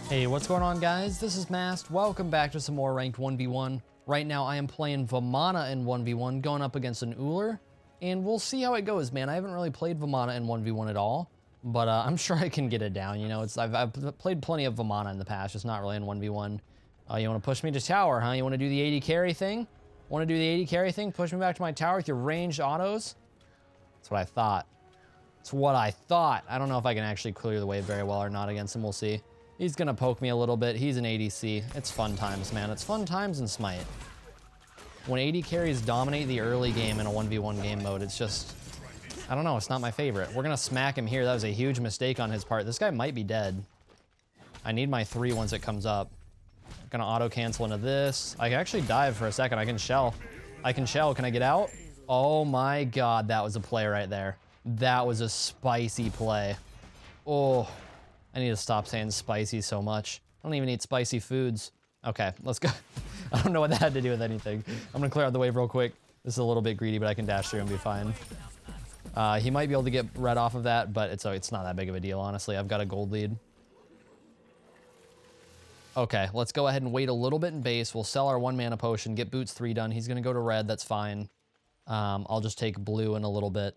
Hey, what's going on, guys? This is Mast. Welcome back to some more ranked 1v1. Right now, I am playing Vamana in 1v1, going up against an Ullr, and we'll see how it goes, man. I haven't really played Vamana in 1v1 at all, but I'm sure I can get it down. You know, I've played plenty of Vamana in the past, just not really in 1v1. You want to push me to tower, huh? You want to do the 80 carry thing? Want to do the 80 carry thing? Push me back to my tower with your ranged autos? That's what I thought. That's what I thought. I don't know if I can actually clear the wave very well or not against him. We'll see. He's gonna poke me a little bit. He's an ADC. It's fun times, man. It's fun times in SMITE. When 80 carries dominate the early game in a 1v1 game mode, it's just, I don't know, it's not my favorite. We're gonna smack him here. That was a huge mistake on his part. This guy might be dead. I need my 3 once it comes up. I'm gonna auto cancel into this. I can actually dive for a second. I can shell. Can I get out? Oh my God, that was a play right there. That was a spicy play. Oh. I need to stop saying spicy so much. I don't even eat spicy foods. Okay, let's go. I don't know what that had to do with anything. I'm gonna clear out the wave real quick. This is a little bit greedy, but I can dash through and be fine. He might be able to get red off of that, but it's not that big of a deal, honestly. I've got a gold lead. Okay, let's go ahead and wait a little bit in base. We'll sell our 1 mana potion, get boots 3 done. He's gonna go to red, that's fine. I'll just take blue in a little bit.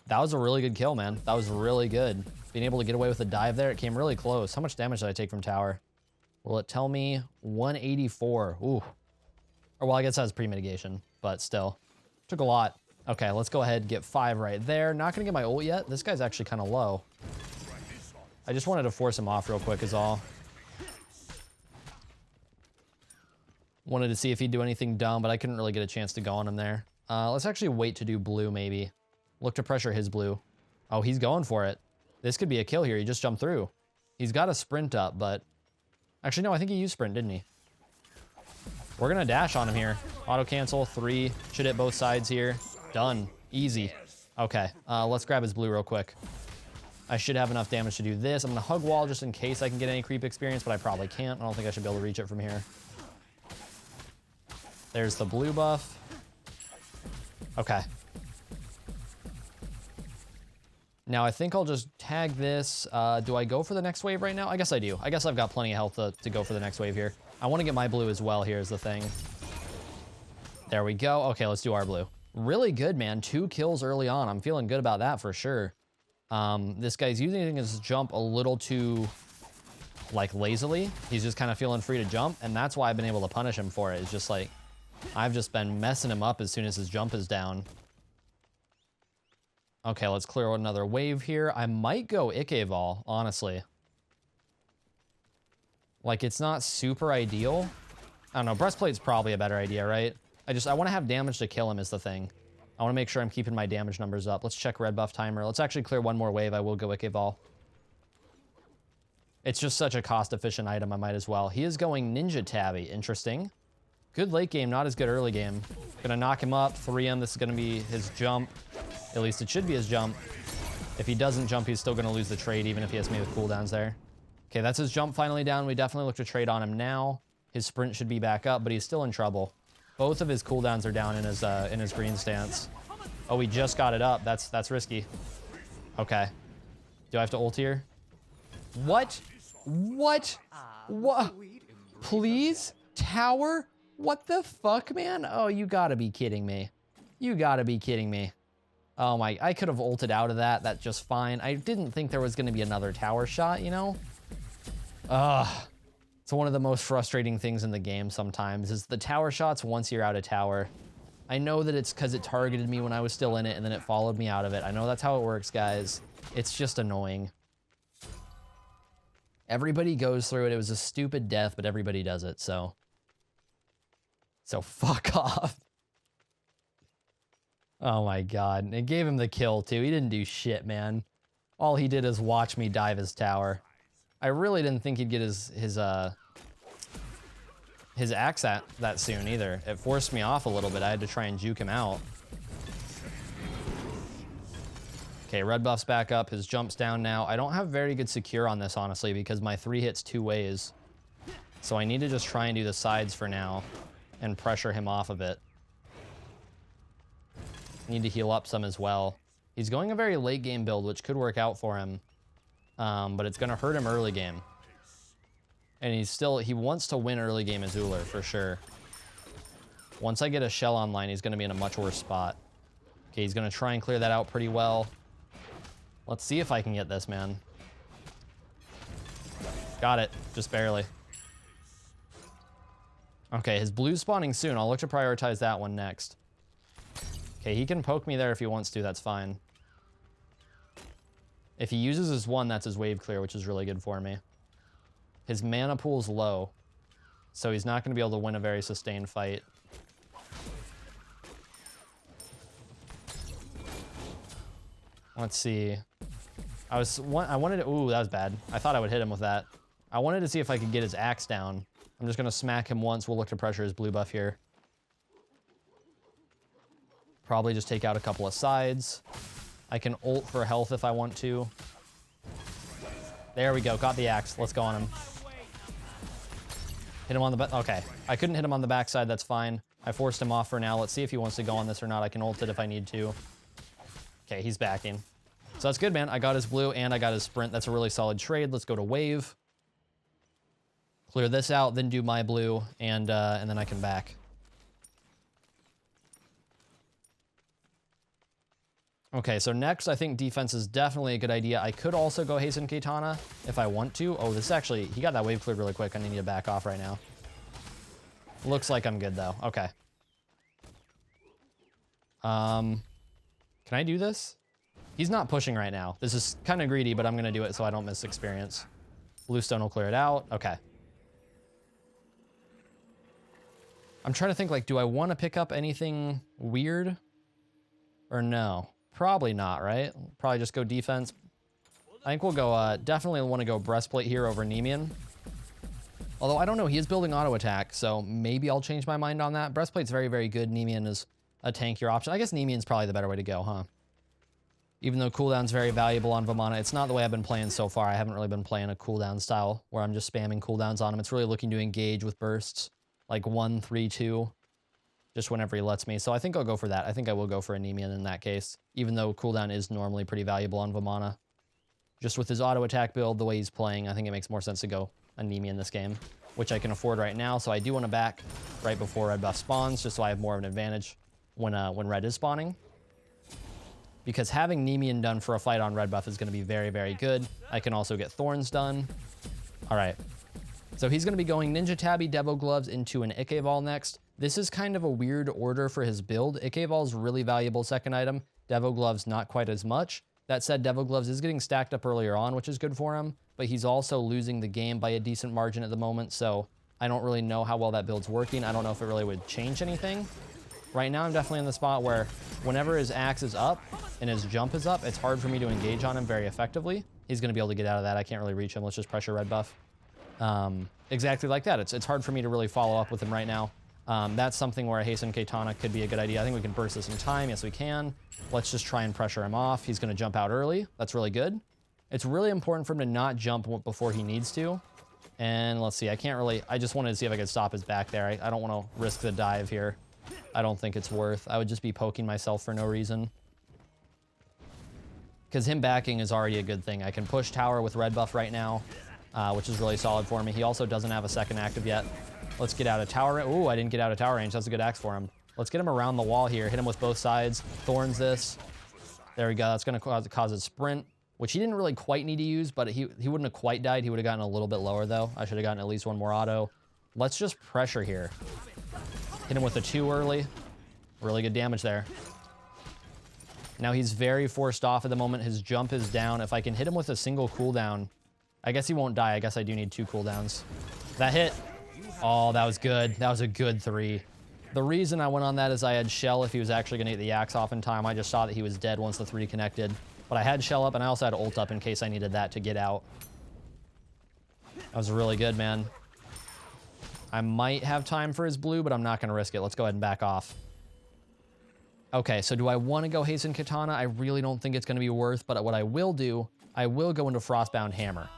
That was a really good kill, man. That was really good. Being able to get away with a dive there, it came really close. How much damage did I take from tower? Will it tell me? 184. Ooh. Or, well, I guess that's pre-mitigation, but still. Took a lot. Okay, let's go ahead and get 5 right there. Not gonna get my ult yet. This guy's actually kind of low. I just wanted to force him off real quick is all. Wanted to see if he'd do anything dumb, but I couldn't really get a chance to go on him there. Let's actually wait to do blue, maybe. Look to pressure his blue. Oh, he's going for it. This could be a kill here. He just jumped through. He's got a sprint up, but... Actually, no, I think he used sprint, didn't he? We're going to dash on him here. Auto cancel, 3. Should hit both sides here. Done. Easy. Okay, let's grab his blue real quick. I should have enough damage to do this. I'm going to hug wall just in case I can get any creep experience, but I probably can't. I don't think I should be able to reach it from here. There's the blue buff. Okay. Now, I think I'll just tag this. Do I go for the next wave right now? I guess I do. I guess I've got plenty of health to go for the next wave here. I want to get my blue as well. Here's the thing. There we go. Okay, let's do our blue. Really good, man. 2 kills early on. I'm feeling good about that for sure. This guy's using his jump a little too, like, lazily. He's just kind of feeling free to jump, and that's why I've been able to punish him for it. It's just like, I've just been messing him up as soon as his jump is down. Okay, let's clear another wave here. I might go Ikevol, honestly. Like, it's not super ideal. I don't know, breastplate's probably a better idea, right? I want to have damage to kill him is the thing. I want to make sure I'm keeping my damage numbers up. Let's check red buff timer. Let's actually clear 1 more wave. I will go Ikevol. It's just such a cost-efficient item, I might as well. He is going Ninja Tabby. Interesting. Good late game, not as good early game. Gonna knock him up, 3M. This is gonna be his jump. At least it should be his jump. If he doesn't jump, he's still gonna lose the trade, even if he has me with cooldowns there. Okay, that's his jump finally down. We definitely look to trade on him now. His sprint should be back up, but he's still in trouble. Both of his cooldowns are down in his green stance. Oh, he just got it up. That's risky. Okay. Do I have to ult here? What? What? What? Please? Tower? What the fuck, man? Oh, you gotta be kidding me. You gotta be kidding me. Oh my, I could have ulted out of that. That's just fine. I didn't think there was gonna be another tower shot, you know? It's one of the most frustrating things in the game sometimes is the tower shots once you're out of tower. I know that it's because it targeted me when I was still in it and then it followed me out of it. I know that's how it works, guys. It's just annoying. Everybody goes through it. It was a stupid death, but everybody does it, so fuck off. Oh my God. It gave him the kill too. He didn't do shit, man. All he did is watch me dive his tower. I really didn't think he'd get his axe that soon either. It forced me off a little bit. I had to try and juke him out. Okay, red buff's back up. His jump's down now. I don't have very good secure on this, honestly, because my 3 hits 2 ways. So I need to just try and do the sides for now and pressure him off a bit. Need to heal up some as well. He's going a very late game build, which could work out for him. But it's going to hurt him early game. And he wants to win early game as Ullr for sure. Once I get a shell online, he's going to be in a much worse spot. Okay, he's going to try and clear that out pretty well. Let's see if I can get this, man. Got it, just barely. Okay, his blue's spawning soon. I'll look to prioritize that one next. Okay, he can poke me there if he wants to, that's fine. If he uses his one, that's his wave clear, which is really good for me. His mana pool's low, so he's not going to be able to win a very sustained fight. Let's see. I wanted to, ooh, that was bad. I thought I would hit him with that. I wanted to see if I could get his axe down. I'm just going to smack him once. We'll look to pressure his blue buff here. Probably just take out a couple of sides. I can ult for health if I want to. There we go. Got the axe. Let's go on him. Hit him on the back. Okay. I couldn't hit him on the backside. That's fine. I forced him off for now. Let's see if he wants to go on this or not. I can ult it if I need to. Okay, he's backing. So that's good, man. I got his blue and I got his sprint. That's a really solid trade. Let's go to wave. Clear this out, then do my blue, and then I can back. Okay, so next I think defense is definitely a good idea. I could also go Hasten Katana if I want to. Oh, this is actually, he got that wave cleared really quick. I need to back off right now. Looks like I'm good though. Okay. Can I do this? He's not pushing right now. This is kind of greedy, but I'm gonna do it so I don't miss experience. Bluestone will clear it out. Okay. I'm trying to think, like, do I want to pick up anything weird or no? Probably not, right? Probably just go defense. I think we'll go, definitely want to go breastplate here over Nemean. Although I don't know, he is building auto attack, so maybe I'll change my mind on that. Breastplate's very, very good. Nemean is a tankier option. I guess Nemean's probably the better way to go, huh? Even though cooldown's very valuable on Vamana, it's not the way I've been playing so far. I haven't really been playing a cooldown style where I'm just spamming cooldowns on him. It's really looking to engage with bursts. Like 1, 3, 2, just whenever he lets me. So I think I'll go for that. I think I will go for a Nemean in that case, even though cooldown is normally pretty valuable on Vamana. Just with his auto attack build, the way he's playing, I think it makes more sense to go a Nemean this game, which I can afford right now. So I do want to back right before red buff spawns, just so I have more of an advantage when red is spawning. Because having Nemean done for a fight on red buff is going to be very, very good. I can also get Thorns done. All right. So he's going to be going Ninja Tabby, Devo Gloves into an Ikeball next. This is kind of a weird order for his build. Ikeball is really valuable second item. Devo Gloves not quite as much. That said, Devo Gloves is getting stacked up earlier on, which is good for him, but he's also losing the game by a decent margin at the moment, so I don't really know how well that build's working. I don't know if it really would change anything. Right now I'm definitely in the spot where whenever his axe is up and his jump is up, it's hard for me to engage on him very effectively. He's going to be able to get out of that. I can't really reach him. Let's just pressure red buff. Exactly like that. It's hard for me to really follow up with him right now. That's something where a Hasten Katana could be a good idea. I think we can burst this in time. Yes, we can. Let's just try and pressure him off. He's going to jump out early. That's really good. It's really important for him to not jump before he needs to. And let's see. I just wanted to see if I could stop his back there. I don't want to risk the dive here. I don't think it's worth. I would just be poking myself for no reason. Because him backing is already a good thing. I can push tower with red buff right now, which is really solid for me. He also doesn't have a second active yet. Let's get out of tower range. Ooh, I didn't get out of tower range. That's a good axe for him. Let's get him around the wall here. Hit him with both sides. Thorns this. There we go. That's going to cause a sprint, which he didn't really quite need to use, but he wouldn't have quite died. He would have gotten a little bit lower, though. I should have gotten at least one more auto. Let's just pressure here. Hit him with a 2 early. Really good damage there. Now he's very forced off at the moment. His jump is down. If I can hit him with a single cooldown, I guess he won't die. I guess I do need 2 cooldowns. That hit. Oh, that was good. That was a good 3. The reason I went on that is I had shell if he was actually going to get the axe off in time. I just saw that he was dead once the 3 connected. But I had shell up and I also had ult up in case I needed that to get out. That was really good, man. I might have time for his blue, but I'm not going to risk it. Let's go ahead and back off. Okay, so do I want to go Hasten Katana? I really don't think it's going to be worth, but what I will do, I will go into Frostbound Hammer.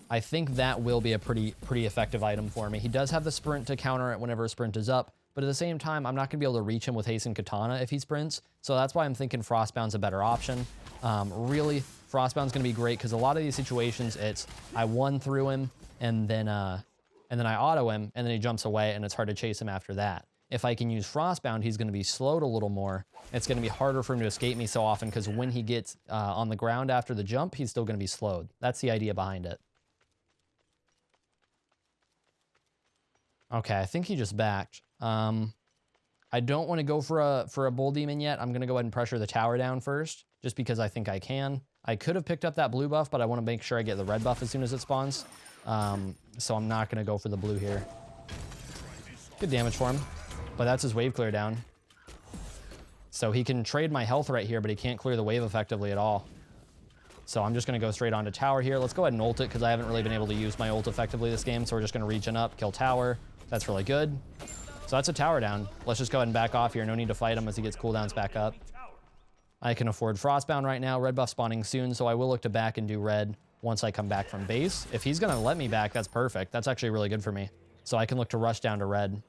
I think that will be a pretty effective item for me. He does have the sprint to counter it whenever a sprint is up, but at the same time, I'm not going to be able to reach him with Haste and Katana if he sprints, so that's why I'm thinking Frostbound's a better option. Really, Frostbound's going to be great because a lot of these situations, it's I one through him, and then I auto him, and then he jumps away, and it's hard to chase him after that. If I can use Frostbound, he's going to be slowed a little more. It's going to be harder for him to escape me so often because when he gets on the ground after the jump, he's still going to be slowed. That's the idea behind it. Okay, I think he just backed. I don't want to go for a Bull Demon yet. I'm going to go ahead and pressure the tower down first, just because I think I can. I could have picked up that blue buff, but I want to make sure I get the red buff as soon as it spawns. So I'm not going to go for the blue here. Good damage for him, but that's his wave clear down. So he can trade my health right here, but he can't clear the wave effectively at all. So I'm just going to go straight onto tower here. Let's go ahead and ult it, because I haven't really been able to use my ult effectively this game. So we're just going to regen up, kill tower. That's really good. So that's a tower down. Let's just go ahead and back off here. No need to fight him as he gets cooldowns back up. I can afford Frostbound right now. Red buff spawning soon, so I will look to back and do red once I come back from base. If he's going to let me back, that's perfect. That's actually really good for me. So I can look to rush down to red.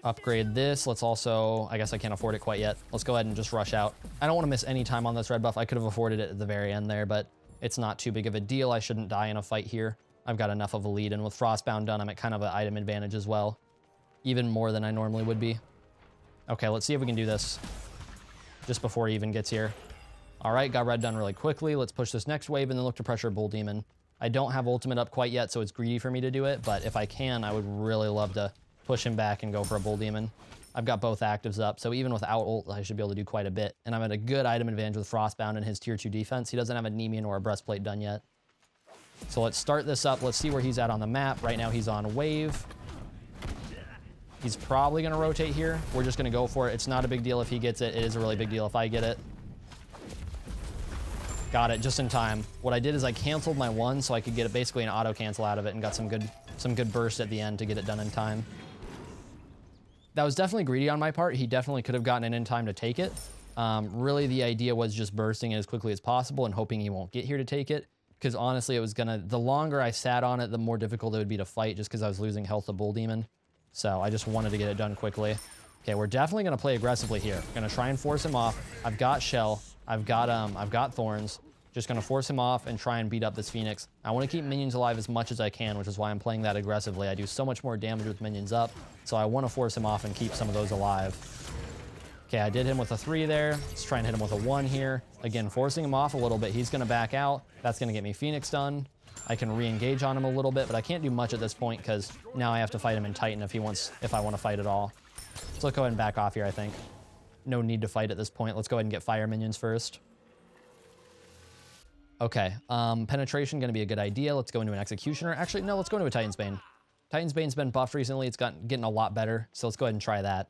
Upgrade this. Let's also, I guess I can't afford it quite yet. Let's go ahead and just rush out. I don't want to miss any time on this red buff. I could have afforded it at the very end there, but it's not too big of a deal. I shouldn't die in a fight here. I've got enough of a lead, and with Frostbound done, I'm at kind of an item advantage as well. Even more than I normally would be. Okay, let's see if we can do this just before he even gets here. All right, got red done really quickly. Let's push this next wave and then look to pressure Bull Demon. I don't have ultimate up quite yet, so it's greedy for me to do it, but if I can, I would really love to push him back and go for a Bull Demon. I've got both actives up, so even without ult, I should be able to do quite a bit. And I'm at a good item advantage with Frostbound and his tier 2 defense. He doesn't have a Nemean or a breastplate done yet. So let's start this up. Let's see where he's at on the map. Right now he's on wave. He's probably going to rotate here. We're just going to go for it. It's not a big deal if he gets it. It is a really big deal if I get it. Got it just in time. What I did is I canceled my one so I could get basically an auto cancel out of it and got some good burst at the end to get it done in time. That was definitely greedy on my part. He definitely could have gotten it in time to take it. Really, the idea was just bursting it as quickly as possible and hoping he won't get here to take it. Because honestly, it was the longer I sat on it, the more difficult it would be to fight just because I was losing health to Bull Demon. So I just wanted to get it done quickly. Okay, we're definitely going to play aggressively here. Going to try and force him off. I've got Shell. I've got Thorns. Just going to force him off and try and beat up this Phoenix. I want to keep minions alive as much as I can, which is why I'm playing that aggressively. I do so much more damage with minions up, so I want to force him off and keep some of those alive. Okay, I did him with a 3 there. Let's try and hit him with a 1 here. Again, forcing him off a little bit. He's going to back out. That's going to get me Phoenix done. I can re-engage on him a little bit, but I can't do much at this point because now I have to fight him in Titan if I want to fight at all. So let's go ahead and back off here, I think. No need to fight at this point. Let's go ahead and get fire minions first. Okay, penetration going to be a good idea. Let's go into an Executioner. Actually, no, let's go into a Titan's Bane. Titan's Bane's been buffed recently. It's getting a lot better, so let's go ahead and try that.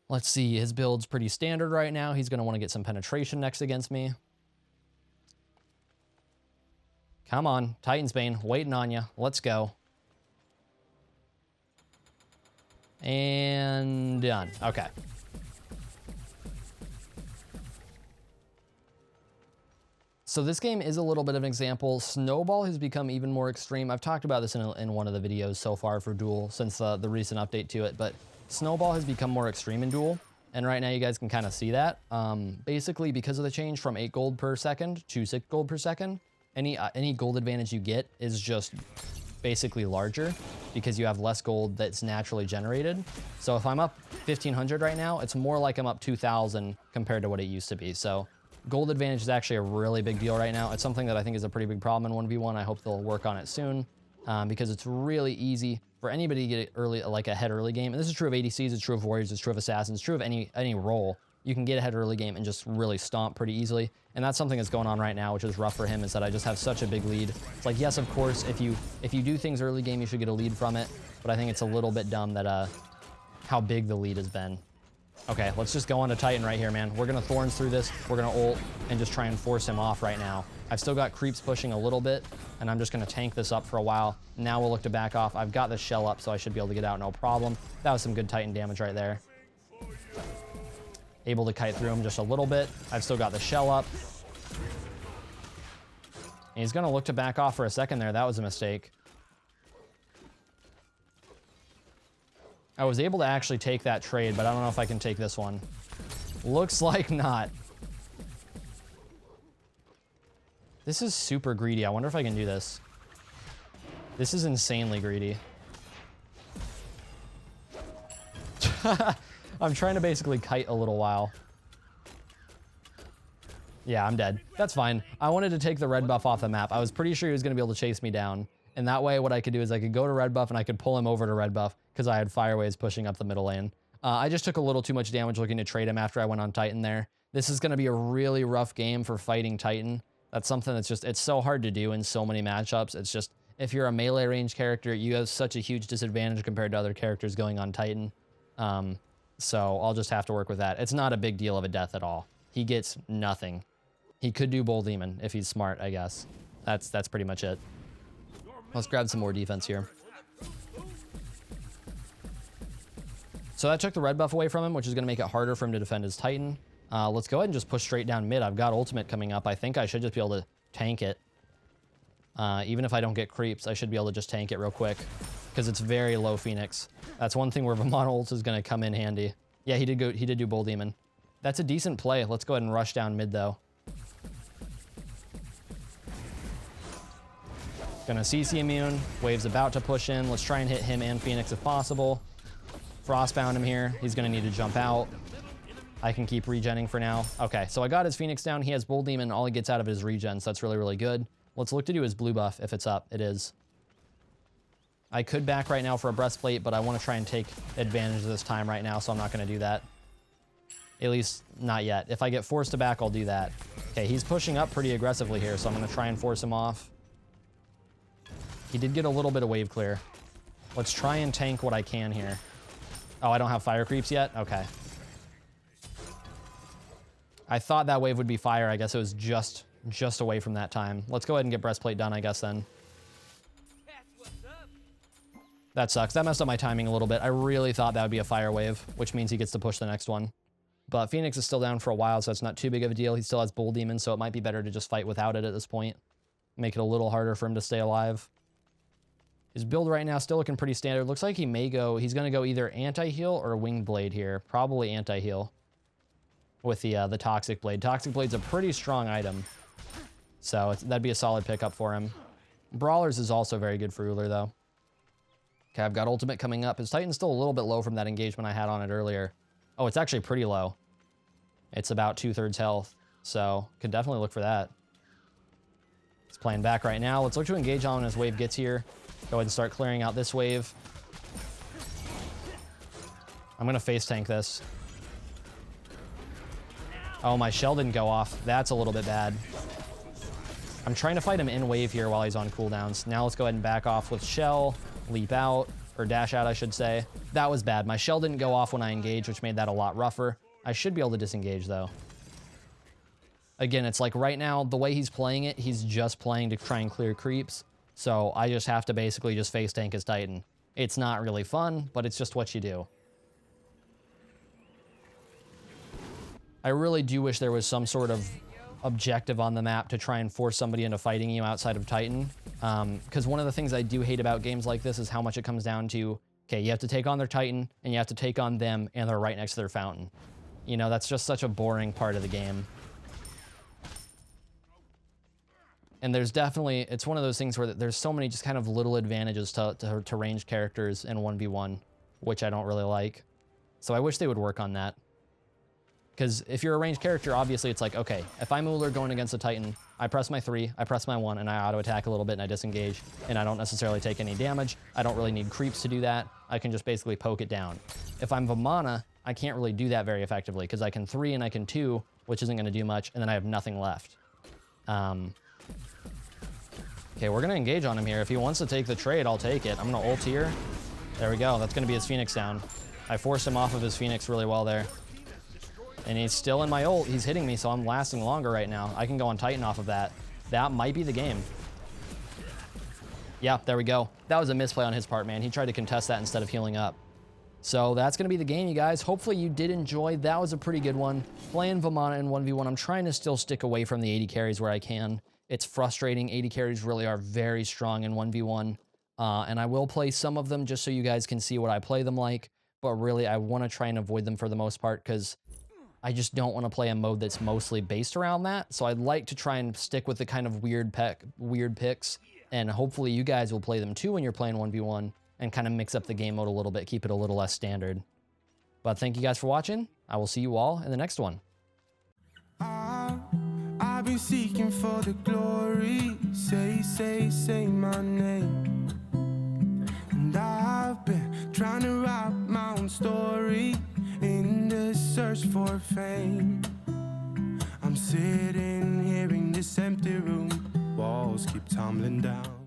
Let's see, his build's pretty standard right now. He's going to want to get some penetration next against me. Come on, Titan's Bane, waiting on you. Let's go. And done. Okay. So this game is a little bit of an example. Snowball has become even more extreme. I've talked about this in one of the videos so far for Duel since the recent update to it, but Snowball has become more extreme in Duel. And right now you guys can kind of see that. Basically, because of the change from 8 gold per second to 6 gold per second, any gold advantage you get is just basically larger because you have less gold that's naturally generated. So if I'm up 1,500 right now, it's more like I'm up 2,000 compared to what it used to be. So gold advantage is actually a really big deal right now. It's something that I think is a pretty big problem in 1v1. I hope they'll work on it soon because it's really easy for anybody to get early, like a head early game. And this is true of ADCs, it's true of warriors, it's true of assassins, it's true of any role. You can get ahead early game and just really stomp pretty easily. And that's something that's going on right now, which is rough for him, is that I just have such a big lead. It's like, yes, of course, if you do things early game, you should get a lead from it. But I think it's a little bit dumb that how big the lead has been. Okay, let's just go on to Titan right here, man. We're going to Thorns through this. We're going to ult and just try and force him off right now. I've still got creeps pushing a little bit, and I'm just going to tank this up for a while. Now we'll look to back off. I've got the shell up, so I should be able to get out no problem. That was some good Titan damage right there. Able to kite through him just a little bit. I've still got the shell up. And he's going to look to back off for a second there. That was a mistake. I was able to actually take that trade, but I don't know if I can take this one. Looks like not. This is super greedy. I wonder if I can do this. This is insanely greedy. I'm trying to basically kite a little while. Yeah, I'm dead. That's fine. I wanted to take the red buff off the map. I was pretty sure he was going to be able to chase me down. And that way what I could do is I could go to red buff and I could pull him over to red buff because I had fireways pushing up the middle lane. I just took a little too much damage looking to trade him after I went on Titan there. This is going to be a really rough game for fighting Titan. That's something that's just, it's so hard to do in so many matchups. It's just, if you're a melee range character, you have such a huge disadvantage compared to other characters going on Titan. So I'll just have to work with that. It's not a big deal of a death at all. He gets nothing. He could do Bull Demon if he's smart, I guess. That's pretty much it. Let's grab some more defense here. So that took the red buff away from him, which is going to make it harder for him to defend his Titan. Let's go ahead and just push straight down mid. I've got ultimate coming up. I think I should just be able to tank it. Even if I don't get creeps, I should be able to just tank it real quick because it's very low Phoenix. That's one thing where Vamana ult is going to come in handy. Yeah, he did do Bull Demon. That's a decent play. Let's go ahead and rush down mid though. Gonna CC immune. Wave's about to push in. Let's try and hit him and Phoenix if possible. Frostbound him here. He's gonna need to jump out. I can keep regenning for now. Okay, so I got his Phoenix down. He has Bull Demon. All he gets out of it is regen, so that's really, really good. Let's look to do his blue buff if it's up. It is. I could back right now for a breastplate, but I want to try and take advantage of this time right now, so I'm not going to do that. At least not yet. If I get forced to back, I'll do that. Okay, he's pushing up pretty aggressively here, so I'm going to try and force him off. He did get a little bit of wave clear. Let's try and tank what I can here. Oh, I don't have fire creeps yet? Okay. I thought that wave would be fire. I guess it was just away from that time. Let's go ahead and get breastplate done, I guess, then. That sucks. That messed up my timing a little bit. I really thought that would be a fire wave, which means he gets to push the next one. But Phoenix is still down for a while, so it's not too big of a deal. He still has Bull Demon, so it might be better to just fight without it at this point. Make it a little harder for him to stay alive. His build right now still looking pretty standard. Looks like he's going to go either anti-heal or winged blade here. Probably anti-heal with the Toxic Blade. Toxic Blade's a pretty strong item, so that'd be a solid pickup for him. Brawlers is also very good for Ullr, though. Okay, I've got ultimate coming up. His Titan's still a little bit low from that engagement I had on it earlier. Oh, it's actually pretty low. It's about 2/3 health, so could definitely look for that. He's playing back right now. Let's look to engage on when his wave gets here. Go ahead and start clearing out this wave. I'm going to face tank this. Oh, my shell didn't go off. That's a little bit bad. I'm trying to fight him in wave here while he's on cooldowns. Now let's go ahead and back off with shell, leap out, or dash out, I should say. That was bad. My shell didn't go off when I engaged, which made that a lot rougher. I should be able to disengage, though. Again, it's like right now, the way he's playing it, he's just playing to try and clear creeps. So I just have to basically just face tank his Titan. It's not really fun, but it's just what you do. I really do wish there was some sort of objective on the map to try and force somebody into fighting you outside of Titan. Because one of the things I do hate about games like this is how much it comes down to, okay, you have to take on their Titan, and you have to take on them, and they're right next to their fountain. You know, that's just such a boring part of the game. And there's definitely, it's one of those things where there's so many just kind of little advantages to ranged characters in 1v1, which I don't really like. So I wish they would work on that. Because if you're a ranged character, obviously it's like, okay, if I'm Ullr going against a Titan, I press my 3, I press my 1, and I auto-attack a little bit and I disengage, and I don't necessarily take any damage. I don't really need creeps to do that. I can just basically poke it down. If I'm Vamana, I can't really do that very effectively, because I can 3 and I can 2, which isn't going to do much, and then I have nothing left. Okay, we're going to engage on him here. If he wants to take the trade, I'll take it. I'm going to ult here. There we go. That's going to be his Phoenix down. I forced him off of his Phoenix really well there. And he's still in my ult. He's hitting me, so I'm lasting longer right now. I can go on Titan off of that. That might be the game. Yeah, there we go. That was a misplay on his part, man. He tried to contest that instead of healing up. So that's going to be the game, you guys. Hopefully you did enjoy. That was a pretty good one. Playing Vamana in 1v1. I'm trying to still stick away from the 80 carries where I can. It's frustrating. AD carries really are very strong in 1v1. And I will play some of them just so you guys can see what I play them like. But really, I want to try and avoid them for the most part because I just don't want to play a mode that's mostly based around that. So I'd like to try and stick with the kind of weird picks. And hopefully you guys will play them too when you're playing 1v1 and kind of mix up the game mode a little bit, keep it a little less standard. But thank you guys for watching. I will see you all in the next one. I've been seeking for the glory. Say my name. And I've been trying to write my own story in the search for fame. I'm sitting here in this empty room. Walls keep tumbling down.